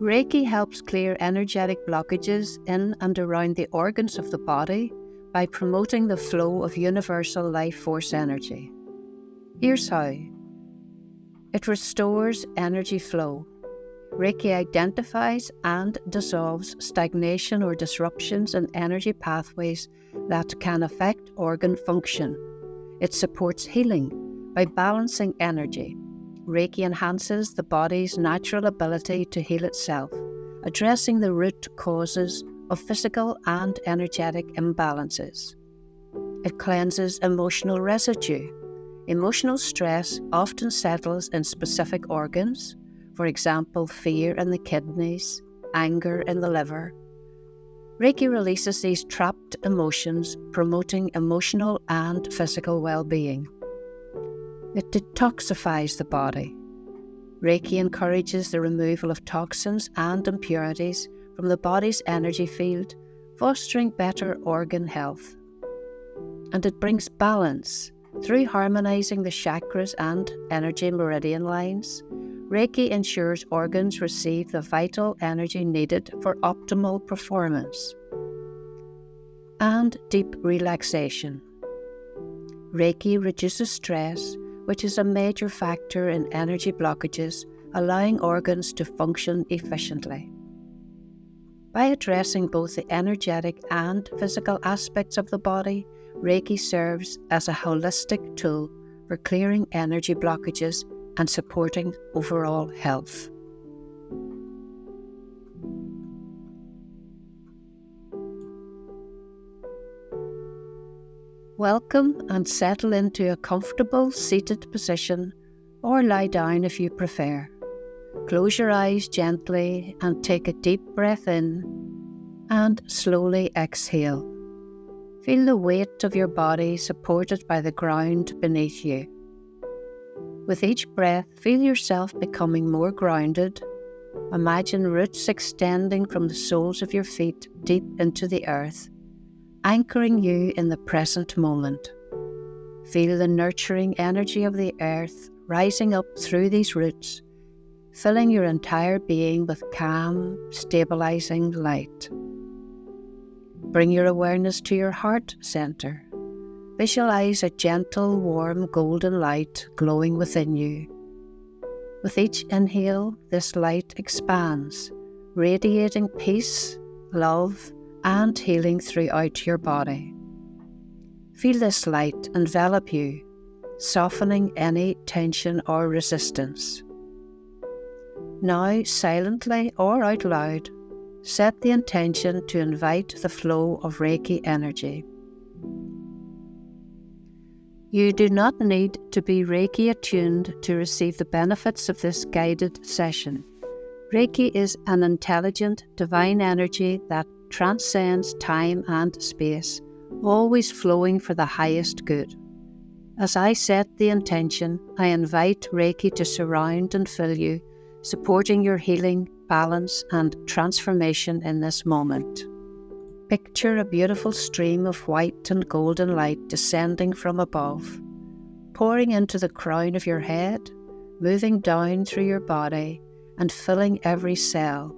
Reiki helps clear energetic blockages in and around the organs of the body by promoting the flow of universal life force energy. Here's how. It restores energy flow. Reiki identifies and dissolves stagnation or disruptions in energy pathways that can affect organ function. It supports healing by balancing energy. Reiki enhances the body's natural ability to heal itself, addressing the root causes of physical and energetic imbalances. It cleanses emotional residue. Emotional stress often settles in specific organs, for example, fear in the kidneys, anger in the liver. Reiki releases these trapped emotions, promoting emotional and physical well-being. It detoxifies the body. Reiki encourages the removal of toxins and impurities from the body's energy field, fostering better organ health. And it brings balance through harmonizing the chakras and energy meridian lines. Reiki ensures organs receive the vital energy needed for optimal performance. And deep relaxation. Reiki reduces stress, which is a major factor in energy blockages, allowing organs to function efficiently. By addressing both the energetic and physical aspects of the body, Reiki serves as a holistic tool for clearing energy blockages and supporting overall health. Welcome and settle into a comfortable seated position or lie down if you prefer. Close your eyes gently and take a deep breath in and slowly exhale. Feel the weight of your body supported by the ground beneath you. With each breath, feel yourself becoming more grounded. Imagine roots extending from the soles of your feet deep into the earth, anchoring you in the present moment. Feel the nurturing energy of the earth rising up through these roots, filling your entire being with calm, stabilizing light. Bring your awareness to your heart center. Visualize a gentle, warm, golden light glowing within you. With each inhale, this light expands, radiating peace, love, and healing throughout your body. Feel this light envelop you, softening any tension or resistance. Now, silently or out loud, set the intention to invite the flow of Reiki energy. You do not need to be Reiki attuned to receive the benefits of this guided session. Reiki is an intelligent, divine energy that transcends time and space, always flowing for the highest good. As I set the intention, I invite Reiki to surround and fill you, supporting your healing, balance, and transformation in this moment. Picture a beautiful stream of white and golden light descending from above, pouring into the crown of your head, moving down through your body, and filling every cell.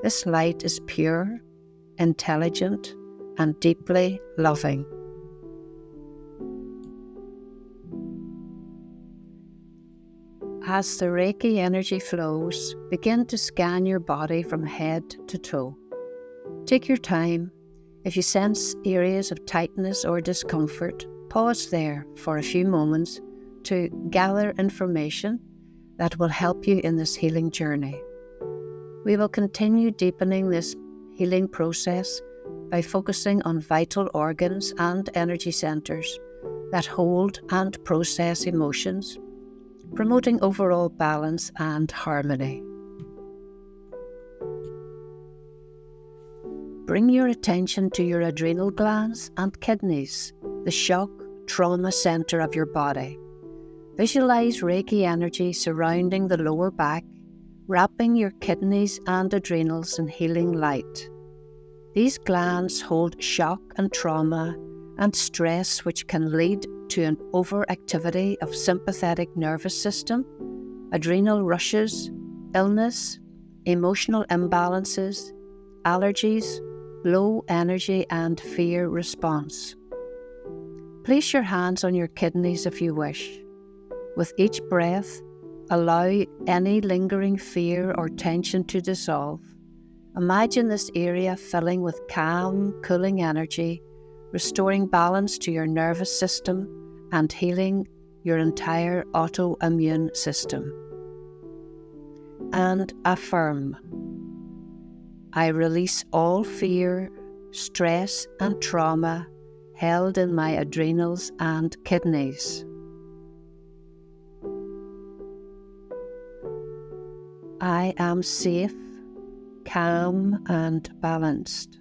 This light is pure, intelligent, and deeply loving. As the Reiki energy flows, begin to scan your body from head to toe. Take your time. If you sense areas of tightness or discomfort, pause there for a few moments to gather information that will help you in this healing journey. We will continue deepening this healing process by focusing on vital organs and energy centers that hold and process emotions, promoting overall balance and harmony. Bring your attention to your adrenal glands and kidneys, the shock, trauma center of your body. Visualize Reiki energy surrounding the lower back, wrapping your kidneys and adrenals in healing light. These glands hold shock and trauma and stress, which can lead to an overactivity of sympathetic nervous system, adrenal rushes, illness, emotional imbalances, allergies, low energy and fear response. Place your hands on your kidneys if you wish. With each breath, allow any lingering fear or tension to dissolve. Imagine this area filling with calm, cooling energy, restoring balance to your nervous system and healing your entire autoimmune system. And affirm. I release all fear, stress and trauma held in my adrenals and kidneys. I am safe, calm and balanced.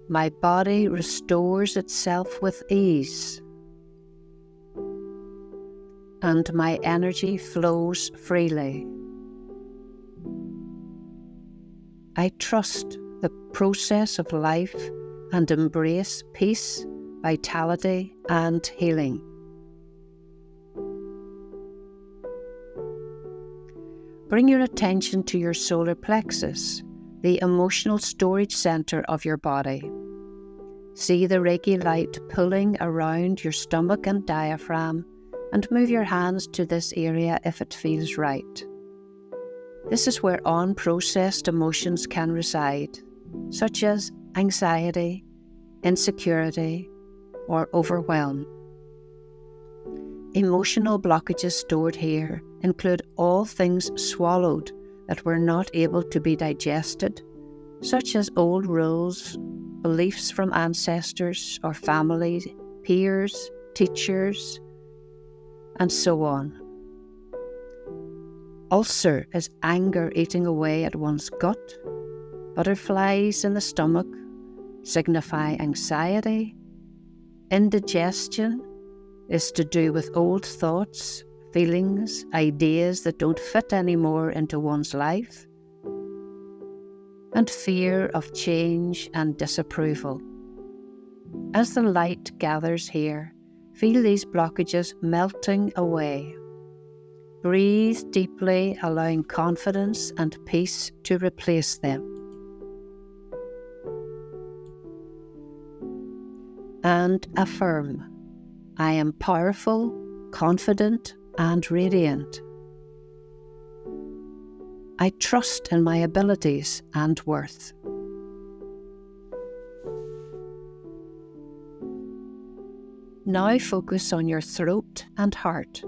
My body restores itself with ease, and my energy flows freely. I trust the process of life and embrace peace, vitality and healing. Bring your attention to your solar plexus, the emotional storage center of your body. See the Reiki light pulling around your stomach and diaphragm, and move your hands to this area if it feels right. This is where unprocessed emotions can reside, such as anxiety, insecurity, or overwhelm. Emotional blockages stored here include all things swallowed that were not able to be digested, such as old rules, beliefs from ancestors or family, peers, teachers, and so on. Ulcer is anger eating away at one's gut. Butterflies in the stomach signify anxiety. Indigestion is to do with old thoughts, feelings, ideas that don't fit anymore into one's life. And fear of change and disapproval. As the light gathers here, feel these blockages melting away. Breathe deeply, allowing confidence and peace to replace them. And affirm, I am powerful, confident, and radiant. I trust in my abilities and worth. Now focus on your throat and heart,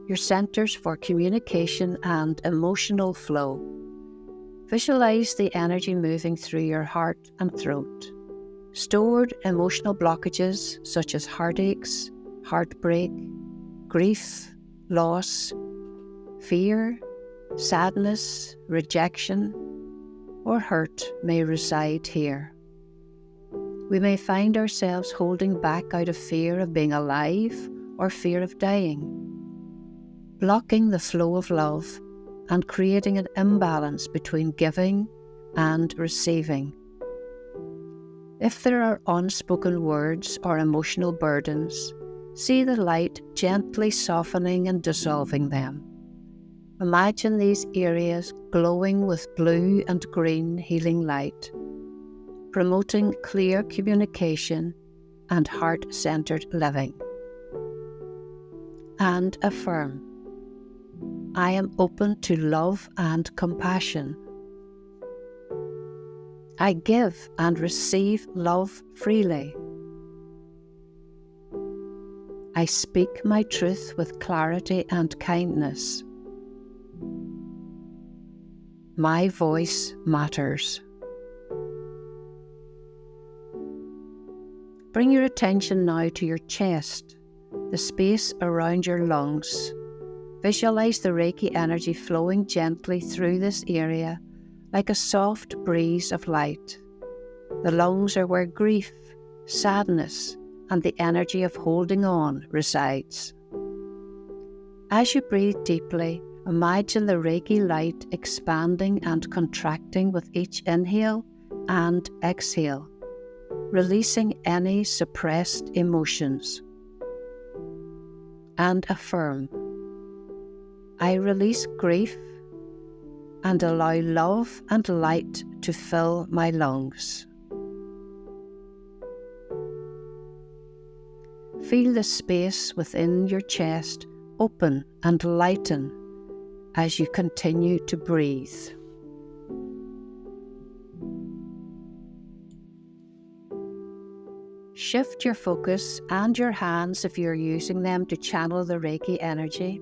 your centers for communication and emotional flow. Visualize the energy moving through your heart and throat. Stored emotional blockages such as heartaches, heartbreak, grief, loss, fear, sadness, rejection, or hurt may reside here. We may find ourselves holding back out of fear of being alive or fear of dying, blocking the flow of love and creating an imbalance between giving and receiving. If there are unspoken words or emotional burdens, see the light gently softening and dissolving them. Imagine these areas glowing with blue and green healing light, promoting clear communication and heart-centered living. And affirm, I am open to love and compassion. I give and receive love freely. I speak my truth with clarity and kindness. My voice matters. Bring your attention now to your chest, the space around your lungs. Visualize the Reiki energy flowing gently through this area like a soft breeze of light. The lungs are where grief, sadness, and the energy of holding on resides. As you breathe deeply, imagine the Reiki light expanding and contracting with each inhale and exhale, releasing any suppressed emotions. And affirm, I release grief and allow love and light to fill my lungs. Feel the space within your chest open and lighten as you continue to breathe. Shift your focus and your hands, if you're using them to channel the Reiki energy,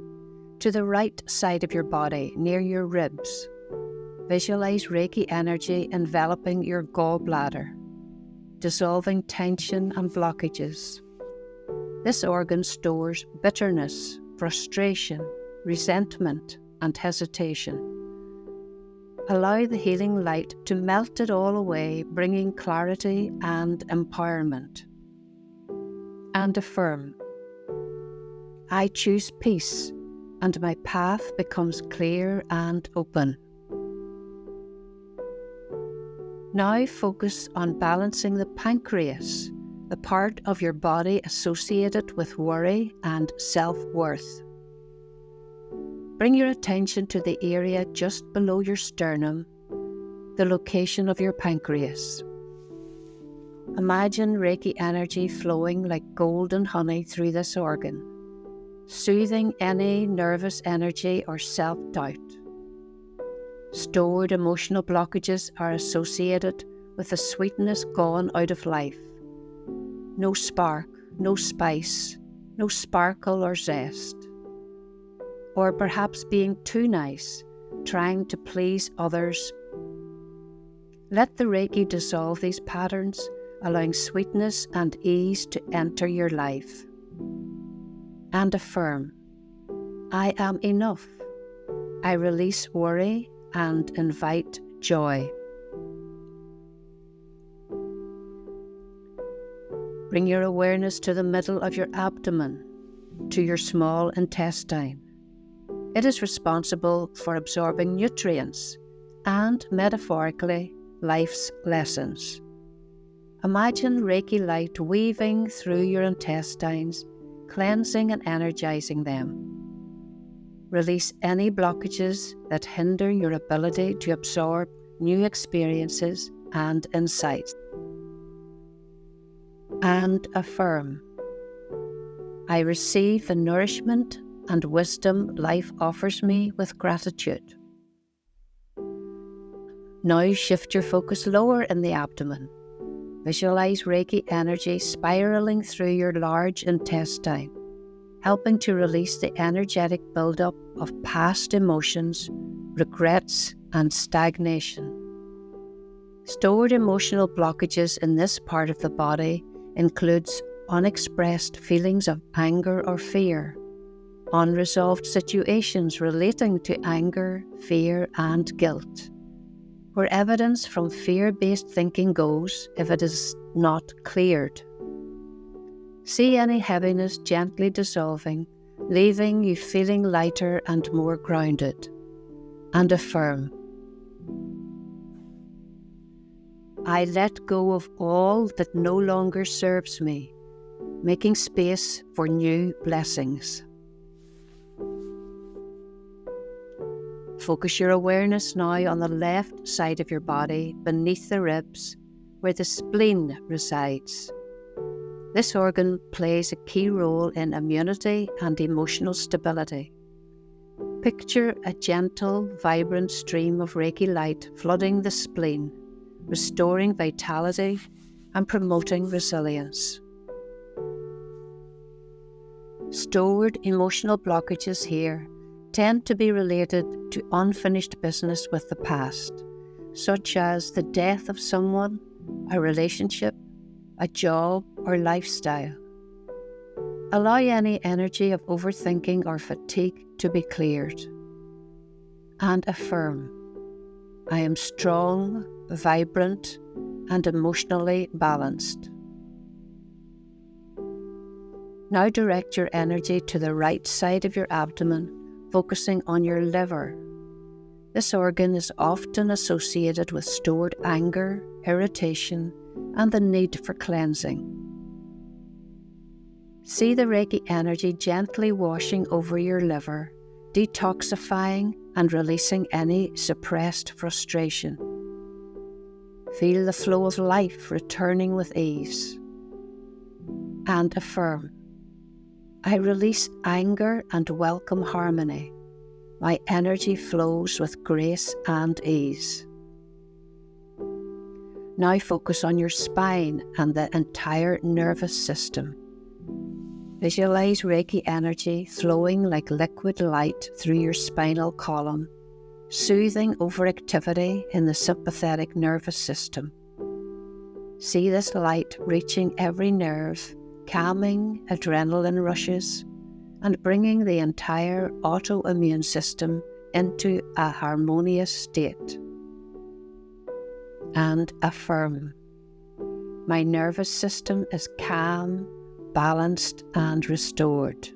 to the right side of your body, near your ribs. Visualize Reiki energy enveloping your gallbladder, dissolving tension and blockages. This organ stores bitterness, frustration, resentment, and hesitation. Allow the healing light to melt it all away, bringing clarity and empowerment. And affirm, I choose peace, and my path becomes clear and open. Now focus on balancing the pancreas, the part of your body associated with worry and self-worth. Bring your attention to the area just below your sternum, the location of your pancreas. Imagine Reiki energy flowing like golden honey through this organ, soothing any nervous energy or self-doubt. Stored emotional blockages are associated with the sweetness gone out of life. No spark, no spice, no sparkle or zest. Or perhaps being too nice, trying to please others. Let the Reiki dissolve these patterns, allowing sweetness and ease to enter your life. And affirm, I am enough. I release worry and invite joy. Bring your awareness to the middle of your abdomen, to your small intestine. It is responsible for absorbing nutrients and, metaphorically, life's lessons. Imagine Reiki light weaving through your intestines, cleansing and energizing them. Release any blockages that hinder your ability to absorb new experiences and insights. And affirm, I receive the nourishment and wisdom life offers me with gratitude. Now shift your focus lower in the abdomen. Visualize Reiki energy spiraling through your large intestine, helping to release the energetic buildup of past emotions, regrets, and stagnation. Stored emotional blockages in this part of the body includes unexpressed feelings of anger or fear, unresolved situations relating to anger, fear, and guilt, where evidence from fear-based thinking goes if it is not cleared. See any heaviness gently dissolving, leaving you feeling lighter and more grounded. And affirm, I let go of all that no longer serves me, making space for new blessings. Focus your awareness now on the left side of your body, beneath the ribs, where the spleen resides. This organ plays a key role in immunity and emotional stability. Picture a gentle, vibrant stream of Reiki light flooding the spleen, restoring vitality and promoting resilience. Stored emotional blockages here tend to be related to unfinished business with the past, such as the death of someone, a relationship, a job, or lifestyle. Allow any energy of overthinking or fatigue to be cleared. And affirm, I am strong, vibrant, and emotionally balanced. Now direct your energy to the right side of your abdomen, focusing on your liver. This organ is often associated with stored anger, irritation, and the need for cleansing. See the Reiki energy gently washing over your liver, detoxifying and releasing any suppressed frustration. Feel the flow of life returning with ease. And affirm, I release anger and welcome harmony. My energy flows with grace and ease. Now focus on your spine and the entire nervous system. Visualize Reiki energy flowing like liquid light through your spinal column, soothing overactivity in the sympathetic nervous system. See this light reaching every nerve, calming adrenaline rushes, and bringing the entire autoimmune system into a harmonious state. And affirm, my nervous system is calm, balanced, and restored.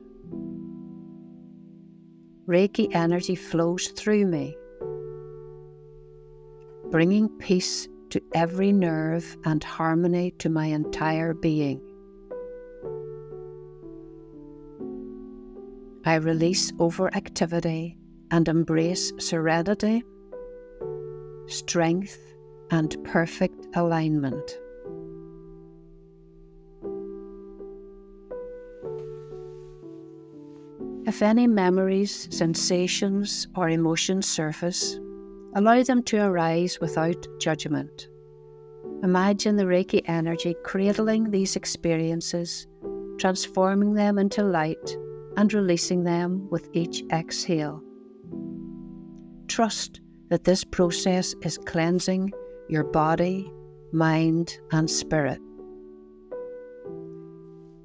Reiki energy flows through me, bringing peace to every nerve and harmony to my entire being. I release overactivity and embrace serenity, strength, and perfect alignment. If any memories, sensations, or emotions surface, allow them to arise without judgment. Imagine the Reiki energy cradling these experiences, transforming them into light, and releasing them with each exhale. Trust that this process is cleansing your body, mind, and spirit.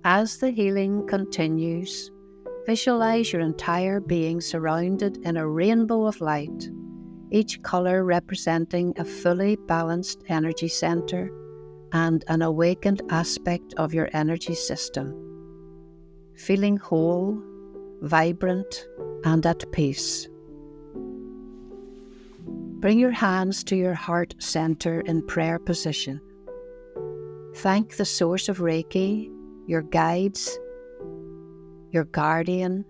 As the healing continues, visualize your entire being surrounded in a rainbow of light, each colour representing a fully balanced energy centre and an awakened aspect of your energy system. Feeling whole, vibrant, and at peace. Bring your hands to your heart center in prayer position. Thank the source of Reiki, your guides, your guardian,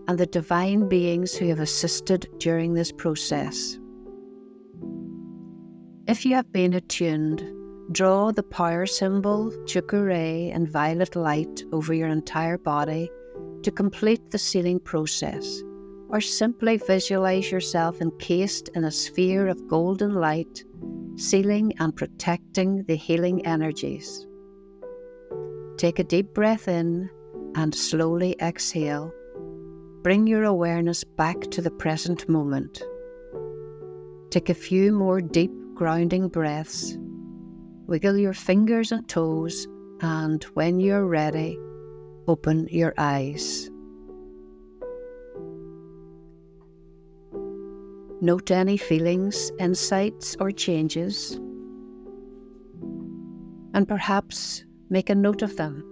and the divine beings who have assisted during this process. If you have been attuned, draw the power symbol, Chakra, in violet light over your entire body to complete the sealing process, or simply visualize yourself encased in a sphere of golden light, sealing and protecting the healing energies. Take a deep breath in and slowly exhale. Bring your awareness back to the present moment. Take a few more deep grounding breaths. Wiggle your fingers and toes, and when you're ready, open your eyes. Note any feelings, insights, or changes, and perhaps make a note of them.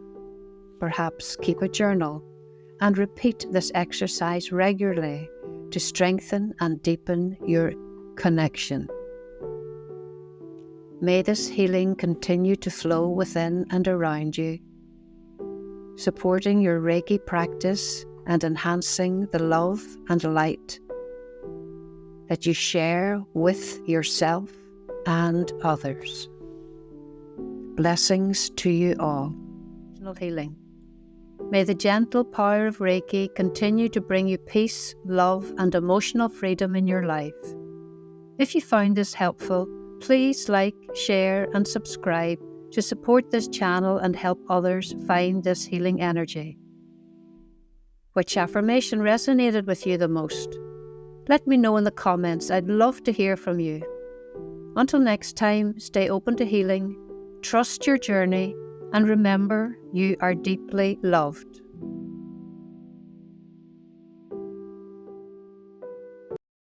Perhaps keep a journal and repeat this exercise regularly to strengthen and deepen your connection. May this healing continue to flow within and around you, supporting your Reiki practice and enhancing the love and light that you share with yourself and others. Blessings to you all. Healing. May the gentle power of Reiki continue to bring you peace, love, and emotional freedom in your life. If you found this helpful, please like, share, and subscribe to support this channel and help others find this healing energy. Which affirmation resonated with you the most? Let me know in the comments. I'd love to hear from you. Until next time, stay open to healing, trust your journey, and remember, you are deeply loved.